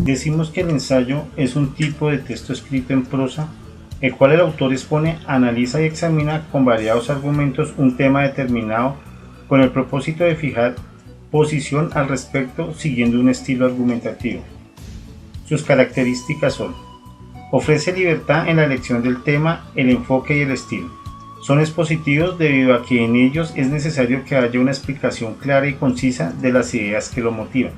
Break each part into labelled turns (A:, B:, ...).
A: Decimos que el ensayo es un tipo de texto escrito en prosa, el cual el autor expone, analiza y examina con variados argumentos un tema determinado con el propósito de fijar posición al respecto siguiendo un estilo argumentativo. Sus características son: ofrece libertad en la elección del tema, el enfoque y el estilo. Son expositivos debido a que en ellos es necesario que haya una explicación clara y concisa de las ideas que lo motivan.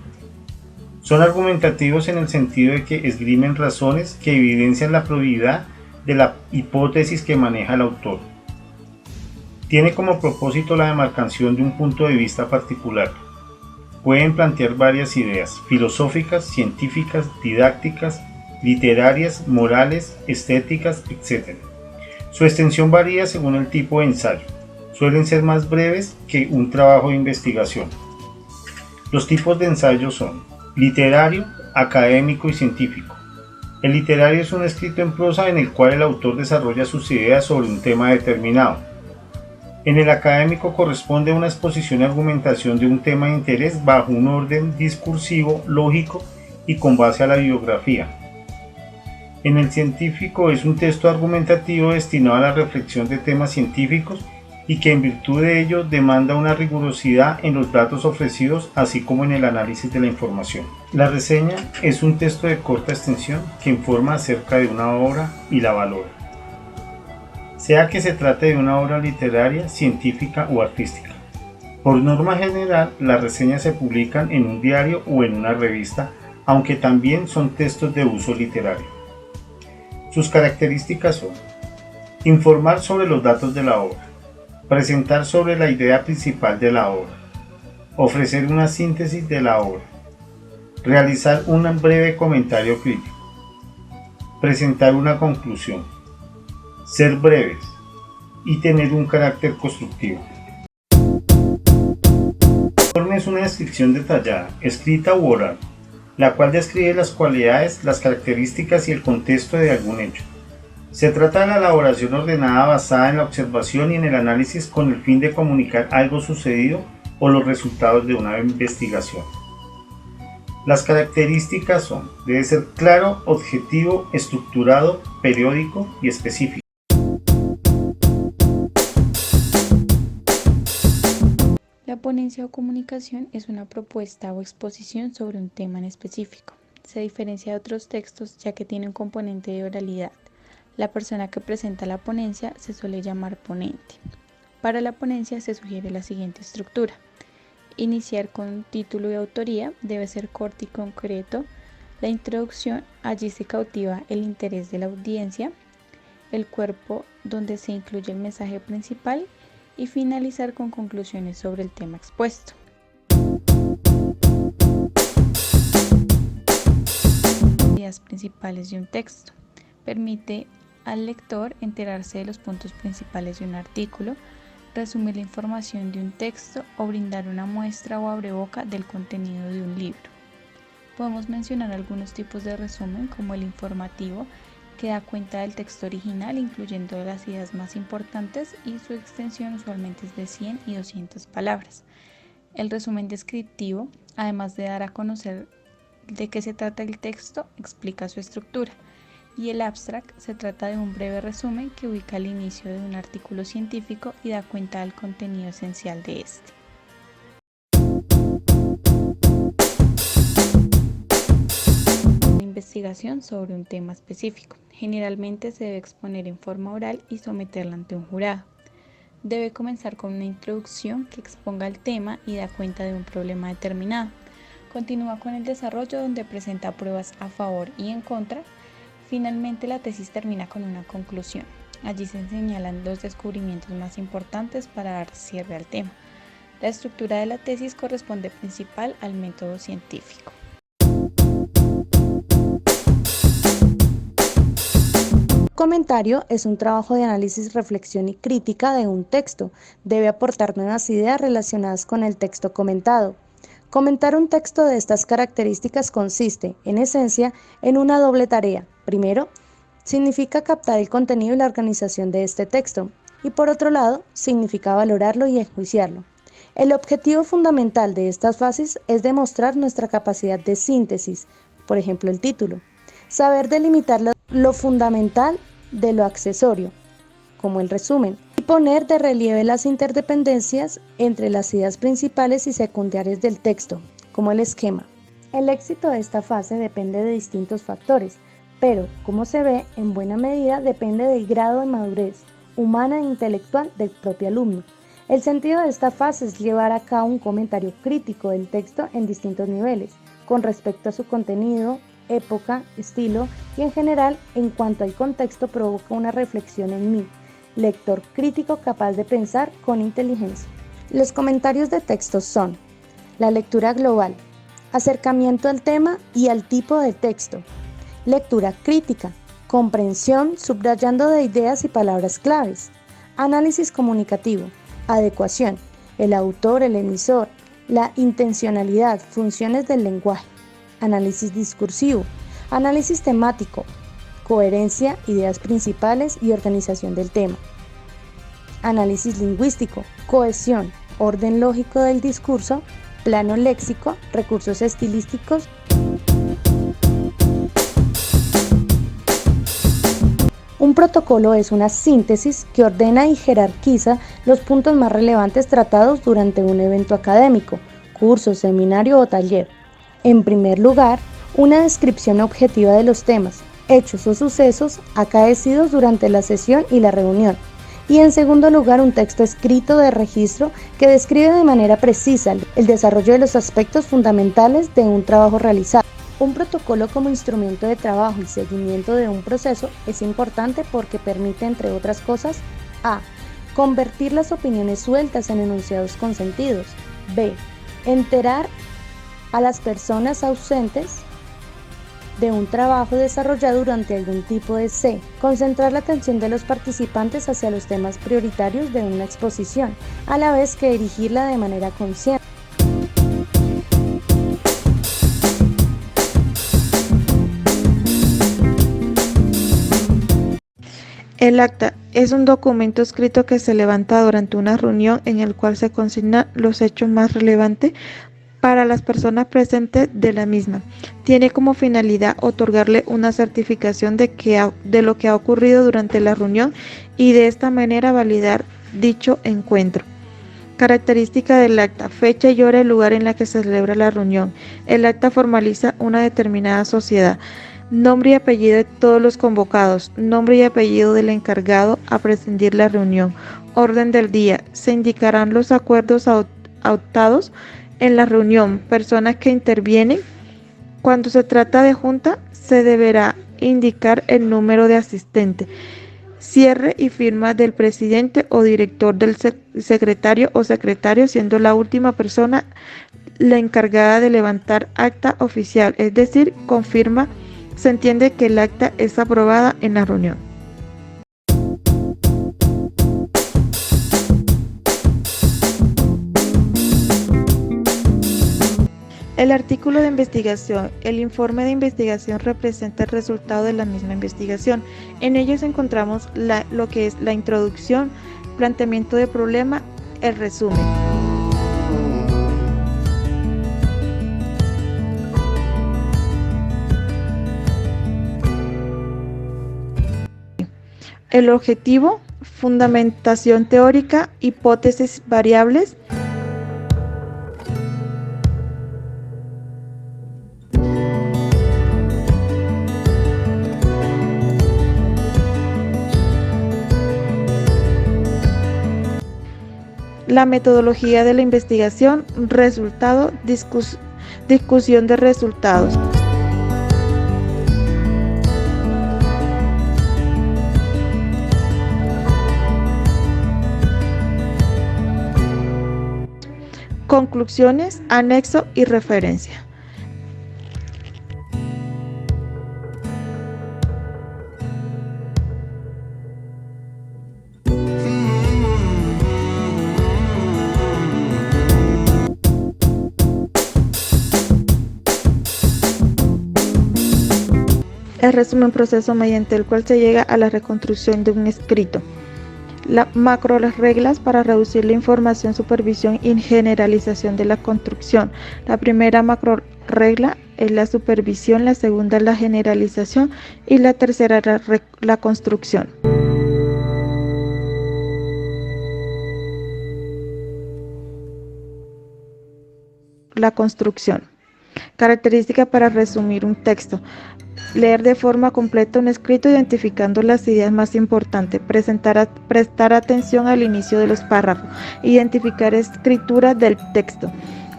A: Son argumentativos en el sentido de que esgrimen razones que evidencian la probidad de la hipótesis que maneja el autor. Tiene como propósito la demarcación de un punto de vista particular. Pueden plantear varias ideas filosóficas, científicas, didácticas, literarias, morales, estéticas, etc. Su extensión varía según el tipo de ensayo. Suelen ser más breves que un trabajo de investigación. Los tipos de ensayo son: literario, académico y científico. El literario es un escrito en prosa en el cual el autor desarrolla sus ideas sobre un tema determinado. En el académico corresponde a una exposición y argumentación de un tema de interés bajo un orden discursivo, lógico y con base a la bibliografía. En el científico es un texto argumentativo destinado a la reflexión de temas científicos y que en virtud de ello demanda una rigurosidad en los datos ofrecidos así como en el análisis de la información. La reseña es un texto de corta extensión que informa acerca de una obra y la valora, sea que se trate de una obra literaria, científica o artística. Por norma general, las reseñas se publican en un diario o en una revista, aunque también son textos de uso literario. Sus características son: informar sobre los datos de la obra, presentar sobre la idea principal de la obra, ofrecer una síntesis de la obra, realizar un breve comentario crítico, presentar una conclusión, ser breves y tener un carácter constructivo. El informe es una descripción detallada, escrita u oral, la cual describe las cualidades, las características y el contexto de algún hecho. Se trata de la elaboración ordenada basada en la observación y en el análisis con el fin de comunicar algo sucedido o los resultados de una investigación. Las características son: debe ser claro, objetivo, estructurado, periódico y específico.
B: La ponencia o comunicación es una propuesta o exposición sobre un tema en específico. Se diferencia de otros textos ya que tiene un componente de oralidad. La persona que presenta la ponencia se suele llamar ponente. Para la ponencia se sugiere la siguiente estructura: iniciar con título y autoría, debe ser corto y concreto. La introducción, allí se cautiva el interés de la audiencia. El cuerpo, donde se incluye el mensaje principal. Y finalizar con conclusiones sobre el tema expuesto. Ideas principales de un texto. Permite al lector enterarse de los puntos principales de un artículo, resumir la información de un texto o brindar una muestra o abreboca del contenido de un libro. Podemos mencionar algunos tipos de resumen, como el informativo, que da cuenta del texto original, incluyendo las ideas más importantes, y su extensión usualmente es de 100 y 200 palabras. El resumen descriptivo, además de dar a conocer de qué se trata el texto, explica su estructura. Y el abstract se trata de un breve resumen que ubica el inicio de un artículo científico y da cuenta del contenido esencial de este. Investigación sobre un tema específico. Generalmente se debe exponer en forma oral y someterla ante un jurado. Debe comenzar con una introducción que exponga el tema y da cuenta de un problema determinado. Continúa con el desarrollo, donde presenta pruebas a favor y en contra. Finalmente, la tesis termina con una conclusión. Allí se señalan los descubrimientos más importantes para dar cierre al tema. La estructura de la tesis corresponde principal al método científico.
C: Comentario es un trabajo de análisis, reflexión y crítica de un texto. Debe aportar nuevas ideas relacionadas con el texto comentado. Comentar un texto de estas características consiste, en esencia, en una doble tarea. Primero, Significa captar el contenido y la organización de este texto. Y por otro lado, significa valorarlo y enjuiciarlo. El objetivo fundamental de estas fases es demostrar nuestra capacidad de síntesis, por ejemplo el título. Saber delimitar lo fundamental de lo accesorio, como el resumen, y poner de relieve las interdependencias entre las ideas principales y secundarias del texto, como el esquema. El éxito de esta fase depende de distintos factores, pero, como se ve, en buena medida depende del grado de madurez humana e intelectual del propio alumno. El sentido de esta fase es llevar a cabo un comentario crítico del texto en distintos niveles, con respecto a su contenido, época, estilo y en general, en cuanto al contexto, provoca una reflexión en mí, lector crítico capaz de pensar con inteligencia. Los comentarios de texto son: la lectura global, acercamiento al tema y al tipo de texto; lectura crítica, comprensión subrayando de ideas y palabras claves; análisis comunicativo, adecuación, el autor, el emisor, la intencionalidad, funciones del lenguaje; análisis discursivo, análisis temático, coherencia, ideas principales y organización del tema; análisis lingüístico, cohesión, orden lógico del discurso, plano léxico, recursos estilísticos. Un protocolo es una síntesis que ordena y jerarquiza los puntos más relevantes tratados durante un evento académico, curso, seminario o taller. En primer lugar, una descripción objetiva de los temas, hechos o sucesos acaecidos durante la sesión y la reunión. Y en segundo lugar, un texto escrito de registro que describe de manera precisa el desarrollo de los aspectos fundamentales de un trabajo realizado. Un protocolo como instrumento de trabajo y seguimiento de un proceso es importante porque permite, entre otras cosas, a. Convertir las opiniones sueltas en enunciados consentidos. B. Enterar a las personas ausentes de un trabajo desarrollado durante algún tipo de C. Concentrar la atención de los participantes hacia los temas prioritarios de una exposición, a la vez que dirigirla de manera consciente.
D: El acta es un documento escrito que se levanta durante una reunión en el cual se consignan los hechos más relevantes para las personas presentes de la misma. Tiene como finalidad otorgarle una certificación de lo que ha ocurrido durante la reunión y de esta manera validar dicho encuentro. Característica del acta: fecha y hora y lugar en la que se celebra la reunión. El acta formaliza una determinada sociedad. Nombre y apellido de todos los convocados. Nombre y apellido del encargado a presidir la reunión. Orden del día. Se indicarán los acuerdos adoptados en la reunión. Personas que intervienen. Cuando se trata de junta, se deberá indicar el número de asistentes. Cierre y firma del presidente o director, del secretario o secretario, siendo la última persona la encargada de levantar acta oficial, es decir, confirma. Se entiende que el acta es aprobada en la reunión. El artículo de investigación. El informe de investigación representa el resultado de la misma investigación. En ellos encontramos lo que es la introducción, planteamiento de problema, el resumen. El objetivo, fundamentación teórica, hipótesis variables. La metodología de la investigación, resultado, discusión de resultados. Conclusiones, anexo y referencia. El resumen, proceso mediante el cual se llega a la reconstrucción de un escrito. Las reglas para reducir la información, supervisión y generalización de la construcción. La primera macro regla es la supervisión, la segunda es la generalización y la tercera la construcción. La construcción. Característica para resumir un texto. Leer de forma completa un escrito identificando las ideas más importantes, prestar atención al inicio de los párrafos, identificar escritura del texto,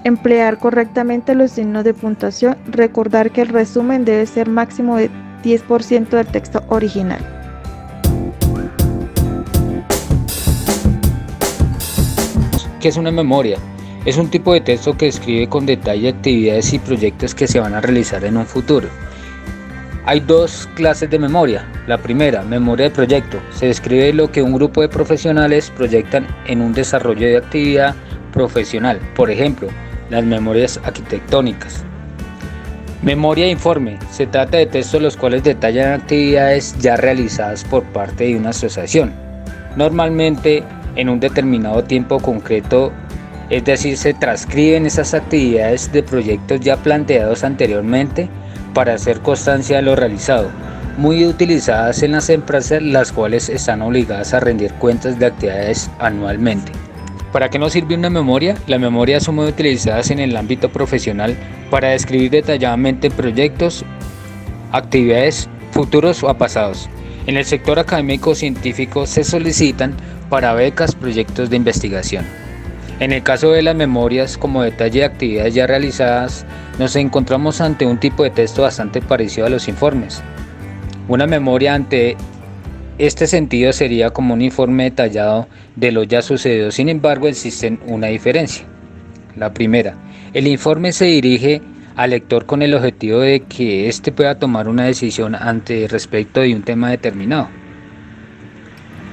D: emplear correctamente los signos de puntuación, recordar que el resumen debe ser máximo de 10% del texto original.
E: ¿Qué es una memoria? Es un tipo de texto que describe con detalle actividades y proyectos que se van a realizar en un futuro. Hay dos clases de memoria. La primera, memoria de proyecto. Se describe lo que un grupo de profesionales proyectan en un desarrollo de actividad profesional. Por ejemplo, las memorias arquitectónicas. Memoria de informe. Se trata de textos los cuales detallan actividades ya realizadas por parte de una asociación. Normalmente en un determinado tiempo concreto, es decir, se transcriben esas actividades de proyectos ya planteados anteriormente para hacer constancia de lo realizado, muy utilizadas en las empresas las cuales están obligadas a rendir cuentas de actividades anualmente. ¿Para qué nos sirve una memoria? Las memorias son muy utilizadas en el ámbito profesional para describir detalladamente proyectos, actividades futuros o pasados. En el sector académico científico se solicitan para becas, proyectos de investigación. En el caso de las memorias, como detalle de actividades ya realizadas, nos encontramos ante un tipo de texto bastante parecido a los informes. Una memoria ante este sentido sería como un informe detallado de lo ya sucedido, sin embargo existen una diferencia. La primera, el informe se dirige al lector con el objetivo de que éste pueda tomar una decisión respecto de un tema determinado.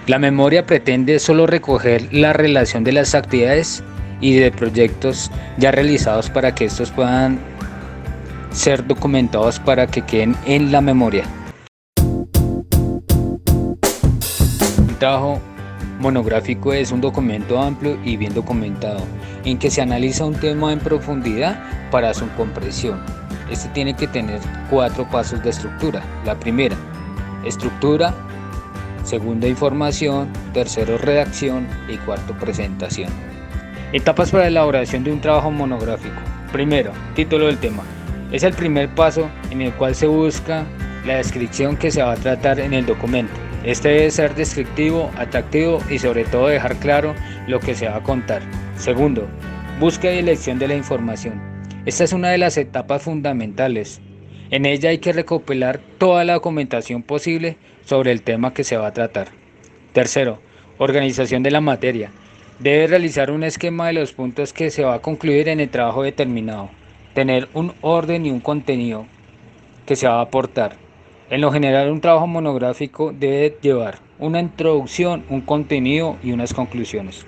E: La memoria pretende solo recoger la relación de las actividades y de proyectos ya realizados para que estos puedan ser documentados para que queden en la memoria. Un trabajo monográfico es un documento amplio y bien documentado, en que se analiza un tema en profundidad para su comprensión. Este tiene que tener 4 pasos de estructura. La primera, estructura. Segundo, información. Tercero, redacción. Y cuarto, presentación. Etapas para la elaboración de un trabajo monográfico. Primero, título del tema. Es el primer paso en el cual se busca la descripción que se va a tratar en el documento. Este debe ser descriptivo, atractivo y sobre todo dejar claro lo que se va a contar. Segundo, búsqueda y elección de la información. Esta es una de las etapas fundamentales. En ella hay que recopilar toda la documentación posible sobre el tema que se va a tratar. Tercero, organización de la materia. Debe realizar un esquema de los puntos que se va a concluir en el trabajo determinado. Tener un orden y un contenido que se va a aportar. En lo general, un trabajo monográfico debe llevar una introducción, un contenido y unas conclusiones.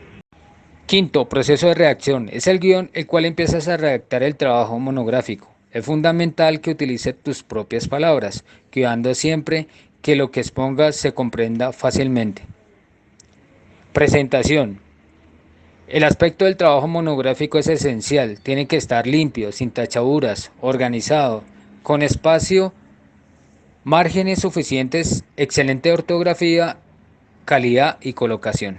E: Quinto, proceso de redacción. Es el guión el cual empiezas a redactar el trabajo monográfico. Es fundamental que utilices tus propias palabras, cuidando siempre que lo que expongas se comprenda fácilmente. Presentación. El aspecto del trabajo monográfico es esencial. Tiene que estar limpio, sin tachaduras, organizado, con espacio, márgenes suficientes, excelente ortografía, calidad y colocación.